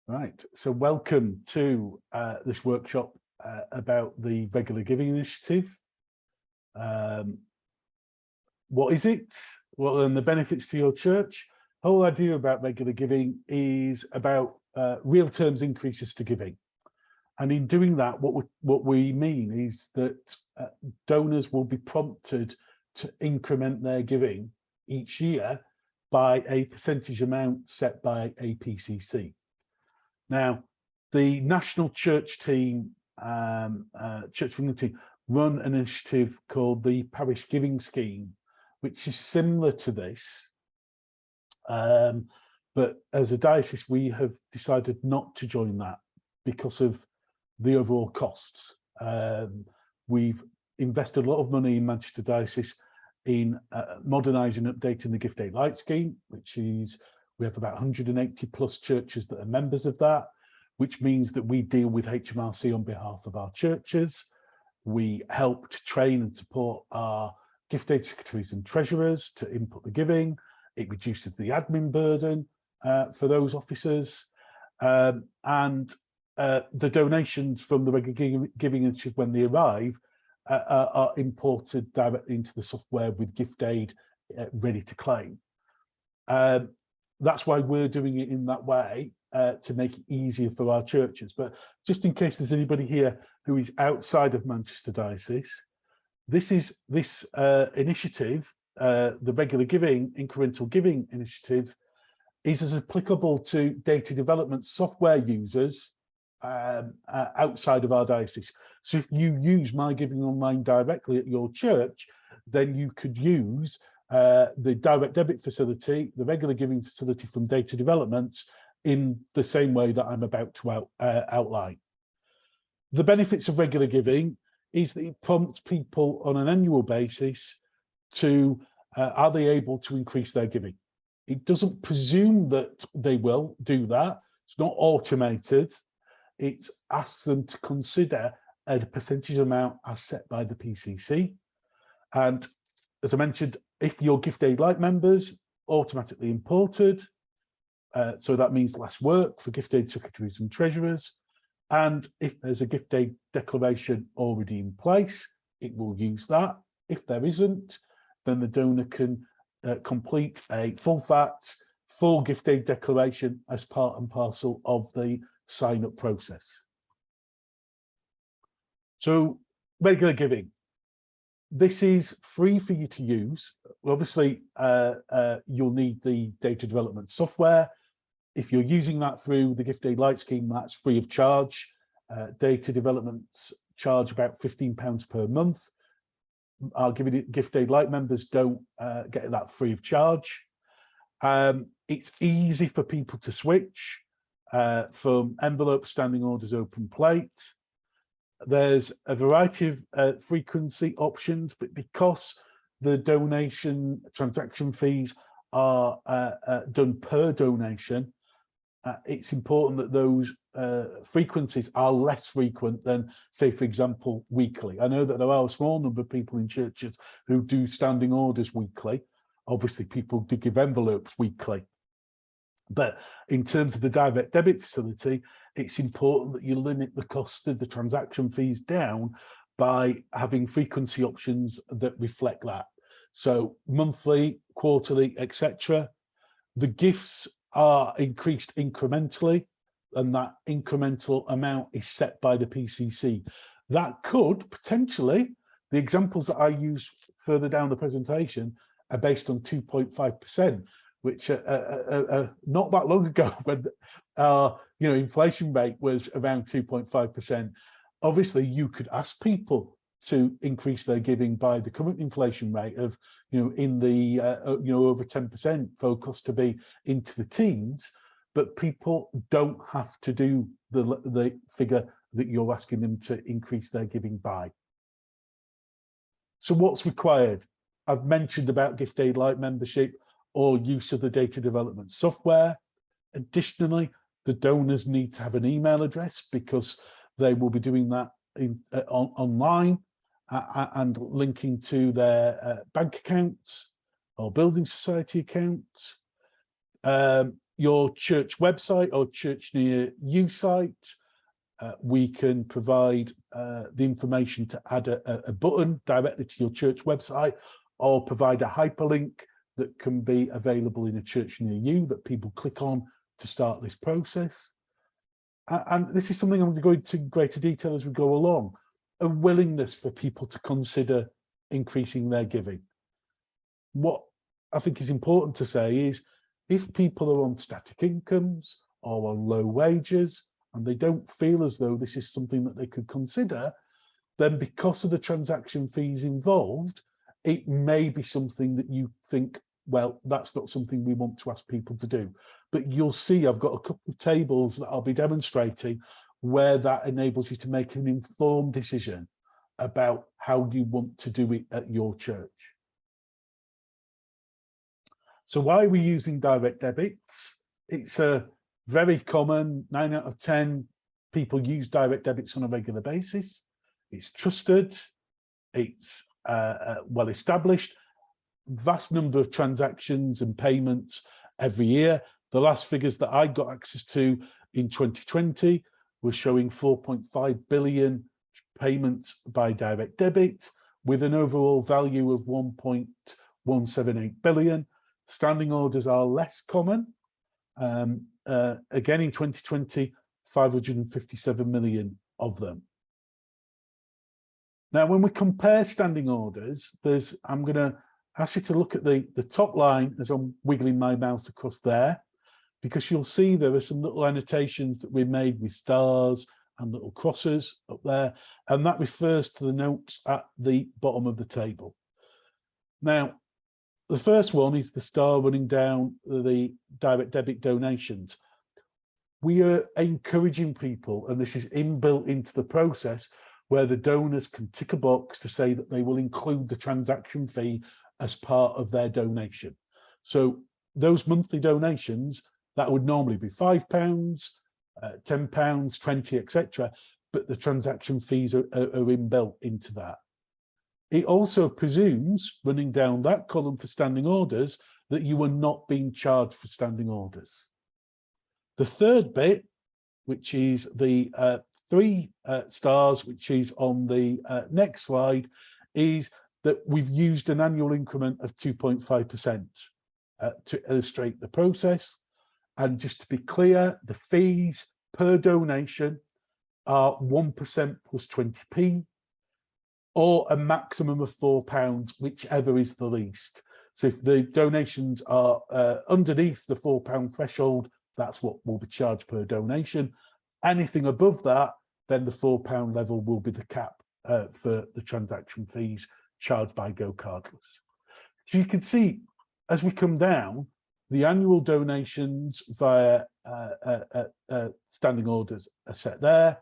Right, so welcome to this workshop about the Regular Giving Initiative. What is it? What are the benefits to your church? The whole idea about regular giving is about real terms increases to giving. And in doing that, what we mean is that donors will be prompted to increment their giving each year by a percentage amount set by a PCC. Now, the national church team, Church of England team, run an initiative called the Parish Giving Scheme, which is similar to this. But as a diocese, we have decided not to join that because of the overall costs. We've invested a lot of money in Manchester Diocese in modernising and updating the Gift Aid Lite scheme, which is, we have about 180 plus churches that are members of that, which means that we deal with HMRC on behalf of our churches. We help to train and support our gift aid secretaries and treasurers to input the giving. It reduces the admin burden for those officers. And the donations from the Regular Giving Initiative, when they arrive, are imported directly into the software with gift aid ready to claim. That's why we're doing it in that way, to make it easier for our churches. But just in case there's anybody here who is outside of Manchester Diocese, this initiative, the Regular Giving Incremental Giving Initiative, is as applicable to data development software users outside of our diocese. So if you use My Giving Online directly at your church, then you could use the direct debit facility, the regular giving facility from data development in the same way that I'm about to outline. The benefits of regular giving is that it prompts people on an annual basis to, are they able to increase their giving? It doesn't presume that they will do that. It's not automated. It asks them to consider a percentage amount as set by the PCC. And as I mentioned, if your Gift Aid Lite members, automatically imported. So that means less work for gift aid secretaries and treasurers. And if there's a gift aid declaration already in place, it will use that. If there isn't, then the donor can complete a full VAT, full gift aid declaration as part and parcel of the sign-up process. So regular giving. This is free for you to use. Obviously, you'll need the data development software. If you're using that through the Gift Aid Lite scheme, that's free of charge. Data developments charge about £15 per month. Our Gift Aid Lite members don't get that free of charge. It's easy for people to switch from envelope, standing orders, open plate. There's a variety of frequency options, but because the donation transaction fees are done per donation, it's important that those frequencies are less frequent than, say, for example, weekly. I know that there are a small number of people in churches who do standing orders weekly. Obviously, people do give envelopes weekly. But in terms of the direct debit facility, it's important that you limit the cost of the transaction fees down by having frequency options that reflect that. So monthly, quarterly, etc. The gifts are increased incrementally, and that incremental amount is set by the PCC. That could potentially, the examples that I use further down the presentation are based on 2.5%, which not that long ago when our inflation rate was around 2.5%. Obviously, you could ask people to increase their giving by the current inflation rate of in the over 10% for cost to be into the teens, but people don't have to do the figure that you're asking them to increase their giving by. So what's required? I've mentioned about Gift Aid Lite membership or use of the data development software. Additionally, the donors need to have an email address because they will be doing that online and linking to their bank accounts or building society accounts. your church website or church near you site. We can provide the information to add a button directly to your church website, or provide a hyperlink that can be available in a church near you that people click on to start this process. And this is something I'm going to go into greater detail as we go along. A willingness for people to consider increasing their giving. What I think is important to say is, if people are on static incomes or on low wages and they don't feel as though this is something that they could consider, then because of the transaction fees involved, it may be something that you think, well, that's not something we want to ask people to do. But you'll see I've got a couple of tables that I'll be demonstrating where that enables you to make an informed decision about how you want to do it at your church. So why are we using direct debits? It's a very common, 9 out of 10 people use direct debits on a regular basis. It's trusted, it's well established, vast number of transactions and payments every year. The last figures that I got access to in 2020 were showing 4.5 billion payments by direct debit, with an overall value of 1.178 billion. Standing orders are less common. Again, in 2020, 557 million of them. Now, when we compare standing orders, I'm going to ask you to look at the top line as I'm wiggling my mouse across there, because you'll see there are some little annotations that we made with stars and little crosses up there, and that refers to the notes at the bottom of the table. Now, the first one is the star running down the direct debit donations. We are encouraging people, and this is inbuilt into the process, where the donors can tick a box to say that they will include the transaction fee as part of their donation. So those monthly donations, that would normally be £5, £10, 20, etc. But the transaction fees are inbuilt into that. It also presumes, running down that column for standing orders, that you are not being charged for standing orders. The third bit, which is the 3 stars, which is on the next slide, is that we've used an annual increment of 2.5% to illustrate the process. And just to be clear, the fees per donation are 1% plus 20p, or a maximum of £4, whichever is the least. So if the donations are underneath the £4 threshold, that's what will be charged per donation. Anything above that, then the £4 level will be the cap for the transaction fees charged by Go Cardless. So you can see, as we come down, the annual donations via standing orders are set there,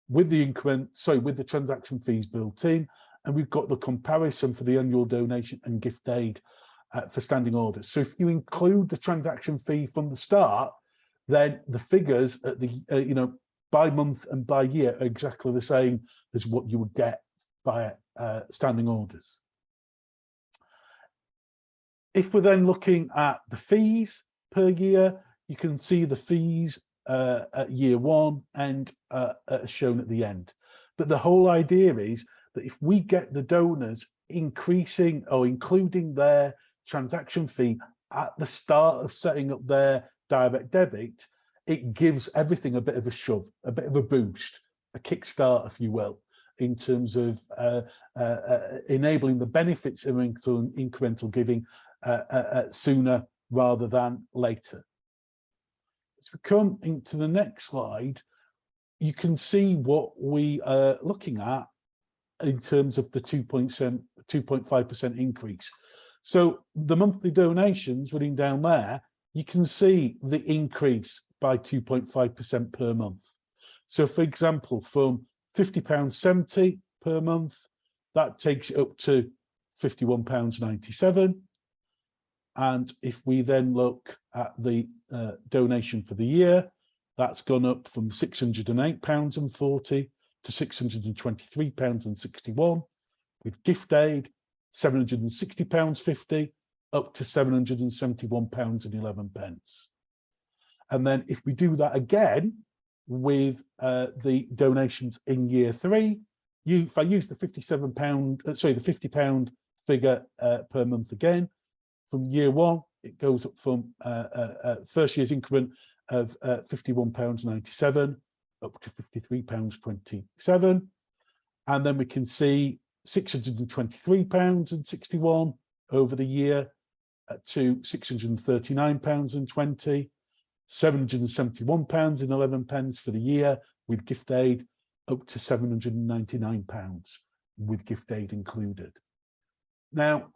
with the increment, with the transaction fees built in, and we've got the comparison for the annual donation and gift aid for standing orders. So if you include the transaction fee from the start, then the figures at the by month and by year are exactly the same as what you would get via standing orders. If we're then looking at the fees per year, you can see the fees at year 1 and shown at the end. But the whole idea is that if we get the donors increasing or including their transaction fee at the start of setting up their direct debit, it gives everything a bit of a shove, a bit of a boost, a kickstart, if you will, in terms of enabling the benefits of incremental giving sooner rather than later. As we come into the next slide, you can see what we are looking at in terms of the 2.5% increase. So the monthly donations running down there, you can see the increase by 2.5% per month. So for example, from £50.70 per month, that takes it up to £51.97. And if we then look at the donation for the year, that's gone up from £608.40 to £623.61, with gift aid £760.50 up to £771.11. And then if we do that again with the donations in year 3, if I use the £57, sorry, the £50 figure per month again, from year 1, it goes up from first year's increment of £51.97 up to £53.27. And then we can see £623.61 over the year to £639.20, £771.11 for the year with gift aid, up to £799 with gift aid included. Now,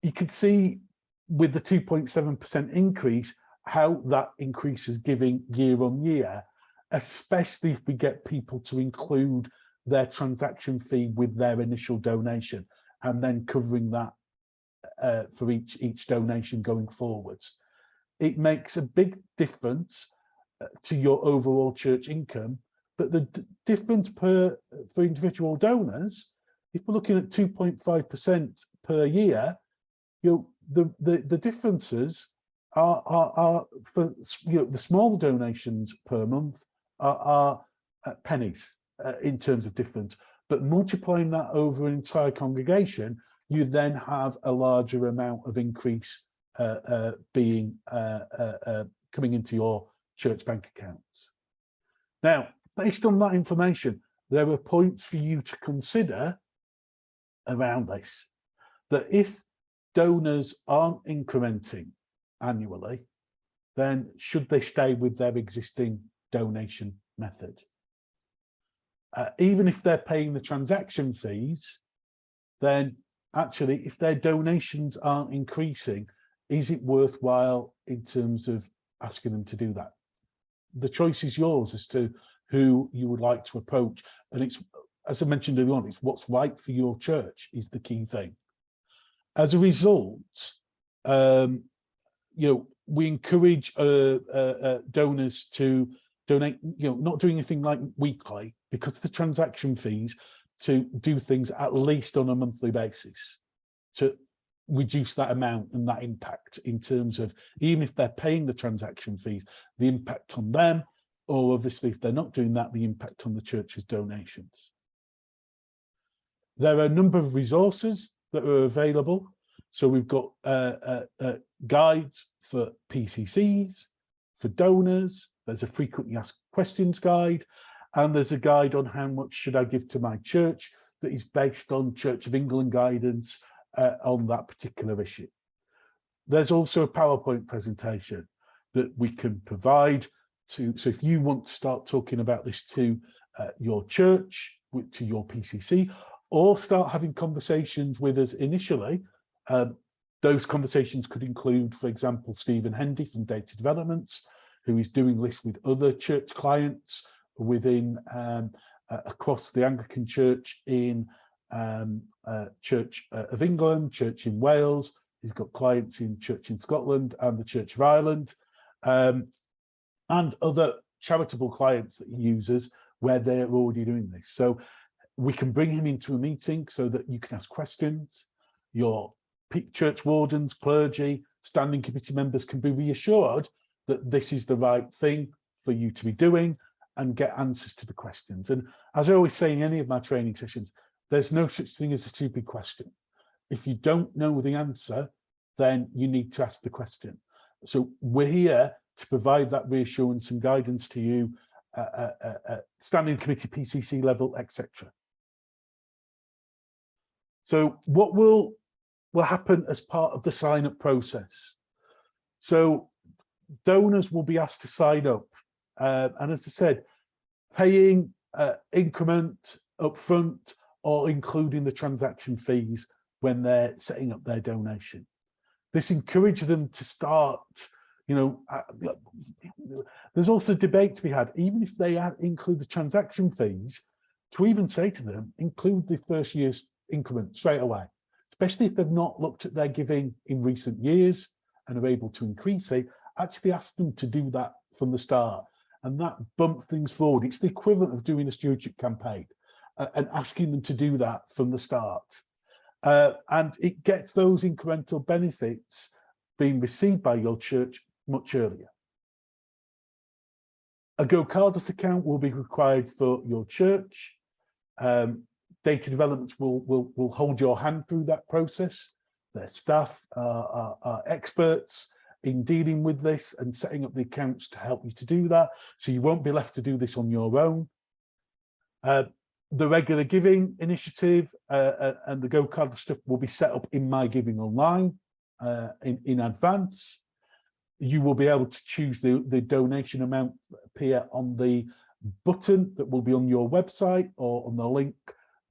you can see with the 2.7% increase, how that increases giving year on year, especially if we get people to include their transaction fee with their initial donation and then covering that for each donation going forwards. It makes a big difference to your overall church income, but the difference for individual donors, if we're looking at 2.5% per year, the differences are for the small donations per month are pennies in terms of difference, but multiplying that over an entire congregation, you then have a larger amount of increase being coming into your church bank accounts. Now, based on that information, there are points for you to consider around this, that if donors aren't incrementing annually, then should they stay with their existing donation method? Even if they're paying the transaction fees, then actually, if their donations aren't increasing, is it worthwhile in terms of asking them to do that? The choice is yours as to who you would like to approach. And it's, as I mentioned earlier on, it's what's right for your church is the key thing. As a result, we encourage donors to donate, not doing anything like weekly because of the transaction fees, to do things at least on a monthly basis to reduce that amount and that impact in terms of, even if they're paying the transaction fees, the impact on them, or obviously if they're not doing that, the impact on the church's donations. There are a number of resources that are available. So we've got guides for PCCs, for donors, there's a frequently asked questions guide, and there's a guide on how much should I give to my church that is based on Church of England guidance on that particular issue. There's also a PowerPoint presentation that we can provide to, so if you want to start talking about this to your church, to your PCC, or start having conversations with us initially, those conversations could include, for example, Stephen Hendy from Data Developments, who is doing this with other church clients within across the Anglican Church in Church of England, Church in Wales. He's got clients in Church in Scotland and the Church of Ireland, and other charitable clients that he uses where they're already doing this. So we can bring him into a meeting so that you can ask questions. Your church wardens, clergy, standing committee members can be reassured that this is the right thing for you to be doing and get answers to the questions. And as I always say in any of my training sessions, there's no such thing as a stupid question. If you don't know the answer, then you need to ask the question. So we're here to provide that reassurance and guidance to you at standing committee, PCC level, etc. So what will happen as part of the sign-up process? So donors will be asked to sign up. And as I said, paying increment upfront or including the transaction fees when they're setting up their donation. This encourages them to start, there's also debate to be had, even if they include the transaction fees, to even say to them, include the first year's increment straight away, especially if they've not looked at their giving in recent years and are able to increase it. Actually ask them to do that from the start, and that bumps things forward. It's the equivalent of doing a stewardship campaign and asking them to do that from the start. And it gets those incremental benefits being received by your church much earlier. A GoCardless account will be required for your church. Data developments will hold your hand through that process. Their staff are experts in dealing with this and setting up the accounts to help you to do that. So you won't be left to do this on your own. The regular giving initiative and the GoCardless stuff will be set up in My Giving Online in advance. You will be able to choose the donation amount that appear on the button that will be on your website or on the link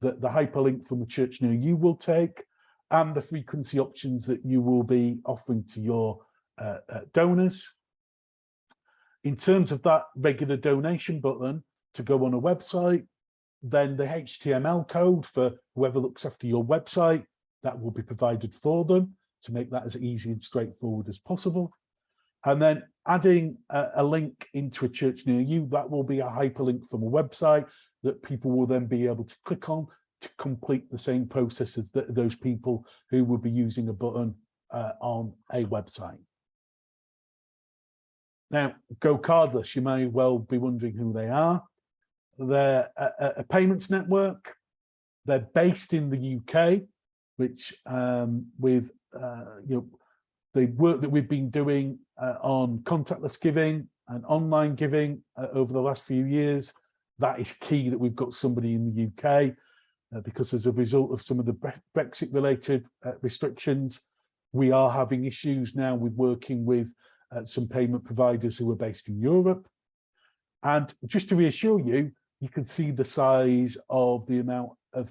that the hyperlink from the church near you will take, and the frequency options that you will be offering to your donors. In terms of that regular donation button to go on a website, then the HTML code for whoever looks after your website, that will be provided for them to make that as easy and straightforward as possible. And then adding a link into a church near you, that will be a hyperlink from a website that people will then be able to click on to complete the same process as those people who will be using a button on a website. Now, GoCardless, you may well be wondering who they are. They're a payments network. They're based in the UK, which with the work that we've been doing on contactless giving and online giving over the last few years, that is key that we've got somebody in the UK because as a result of some of the Brexit related restrictions, we are having issues now with working with some payment providers who are based in Europe. And just to reassure you, you can see the size of the amount of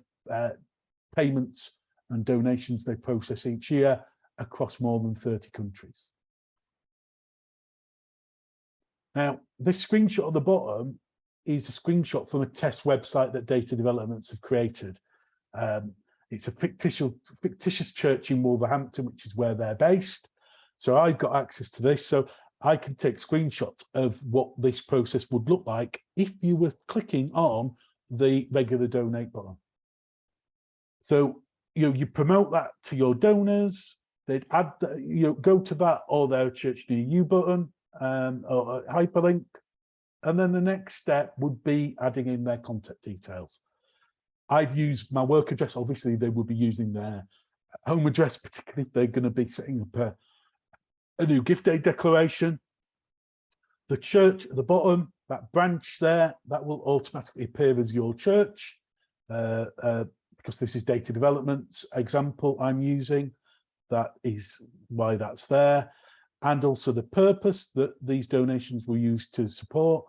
payments and donations they process each year across more than 30 countries. Now, this screenshot at the bottom is a screenshot from a test website that Data Developments have created. It's a fictitious church in Wolverhampton, which is where they're based. So I've got access to this. So I can take screenshots of what this process would look like if you were clicking on the regular donate button. So you promote that to your donors. They'd add, go to that or their church near you button or a hyperlink. And then the next step would be adding in their contact details. I've used my work address. Obviously, they would be using their home address, particularly if they're going to be setting up a new gift aid declaration. The church at the bottom, that branch there, that will automatically appear as your church because this is Data Development's example I'm using. That is why that's there. And also the purpose that these donations were used to support.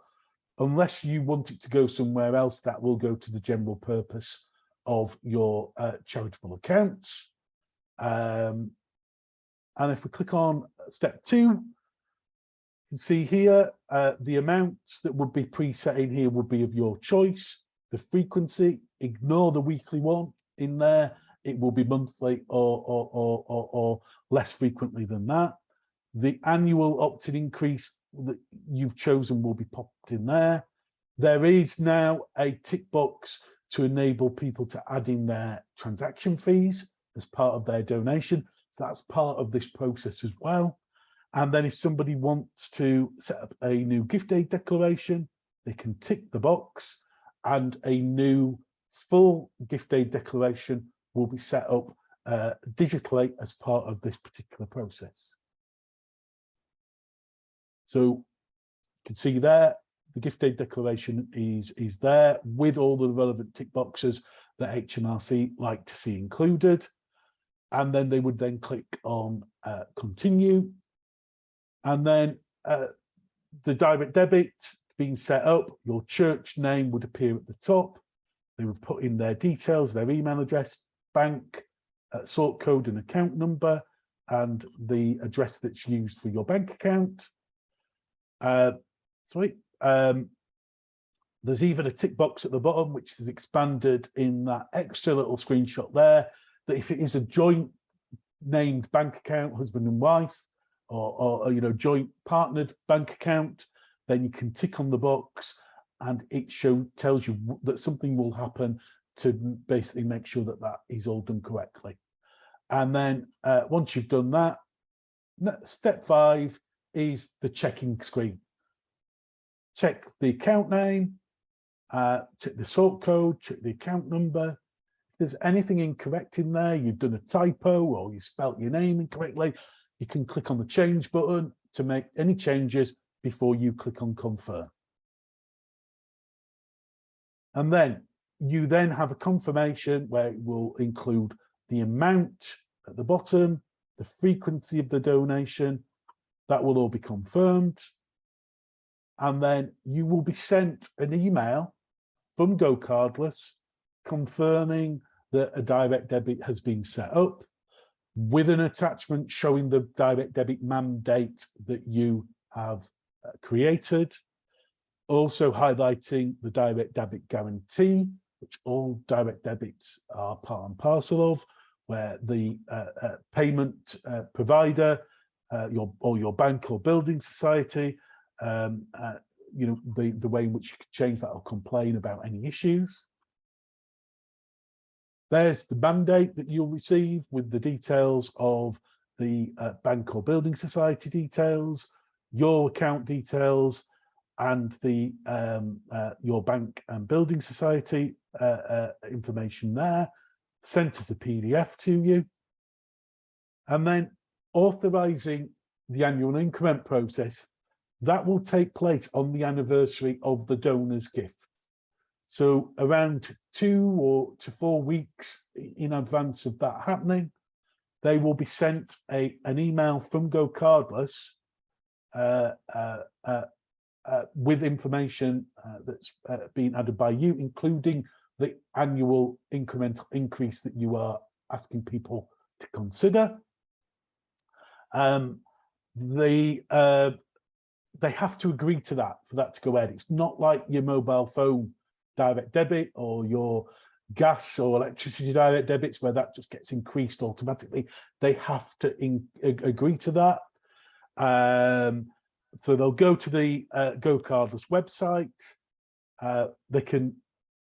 Unless you want it to go somewhere else, that will go to the general purpose of your charitable accounts. And if we click on step 2, you can see here the amounts that would be preset in here would be of your choice. The frequency, ignore the weekly one in there. It will be monthly or less frequently than that. The annual opt-in increase that you've chosen will be popped in there. There is now a tick box to enable people to add in their transaction fees as part of their donation. So that's part of this process as well. And then if somebody wants to set up a new gift aid declaration, they can tick the box and a new full gift aid declaration will be set up digitally as part of this particular process. So you can see there, the gift aid declaration is there with all the relevant tick boxes that HMRC like to see included. And then they would then click on continue. And then the direct debit being set up, your church name would appear at the top. They would put in their details, their email address, bank, sort code and account number, and the address that's used for your bank account. There's even a tick box at the bottom, which is expanded in that extra little screenshot there, that if it is a joint named bank account, husband and wife, or joint partnered bank account, then you can tick on the box and it tells you that something will happen to basically make sure that that is all done correctly. And then once you've done that, step 5 is the checking screen. check the account name, check the sort code, check the account number. If there's anything incorrect in there, you've done a typo or you spelt your name incorrectly, you can click on the change button to make any changes before you click on confirm. And then you then have a confirmation where it will include the amount at the bottom, the frequency of the donation. That will all be confirmed. And then you will be sent an email from Go Cardless confirming that a direct debit has been set up, with an attachment showing the direct debit mandate that you have created, also highlighting the direct debit guarantee, which all direct debits are part and parcel of, where the payment provider, your bank or building society, you know, the way in which you can change that or complain about any issues. There's the mandate that you'll receive with the details of the bank or building society details, your account details, and the your bank and building society information there, sent as a PDF to you. And then authorising the annual increment process, that will take place on the anniversary of the donor's gift. So around 2 to 4 weeks in advance of that happening, they will be sent an email from Go Cardless with information that's been added by you, including the annual incremental increase that you are asking people to consider. They have to agree to that for that to go ahead. It's not like your mobile phone direct debit or your gas or electricity direct debits where that just gets increased automatically. They have to agree to that. So they'll go to the Go Cardless website. They can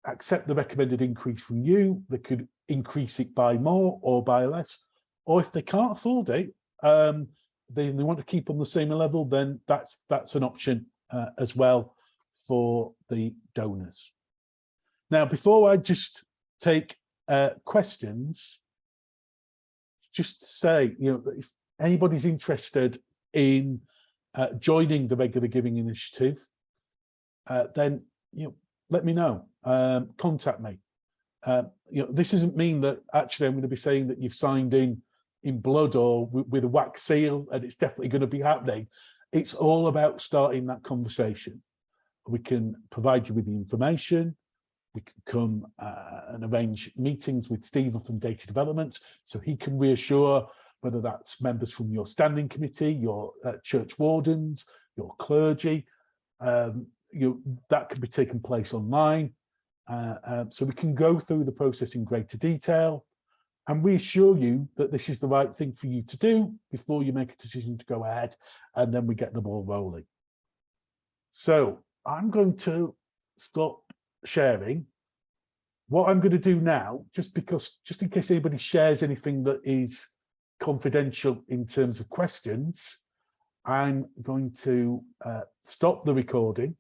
accept the recommended increase from you. They could increase it by more or by less. Or if they can't afford it, they want to keep on the same level, then that's an option as well for the donors. Now, before I just take questions, just to say, you know, if anybody's interested in joining the regular giving initiative, then let me know. Contact me. This doesn't mean that actually I'm going to be saying that you've signed in blood or with a wax seal and it's definitely going to be happening. It's all about starting that conversation. We can provide you with the information. We can come and arrange meetings with Stephen from Data Development so he can reassure whether that's members from your standing committee, your church wardens, your clergy. That can be taking place online. So we can go through the process in greater detail and reassure you that this is the right thing for you to do before you make a decision to go ahead, and then we get the ball rolling. So I'm going to stop sharing. What I'm going to do now, just in case anybody shares anything that is confidential in terms of questions, I'm going to stop the recording.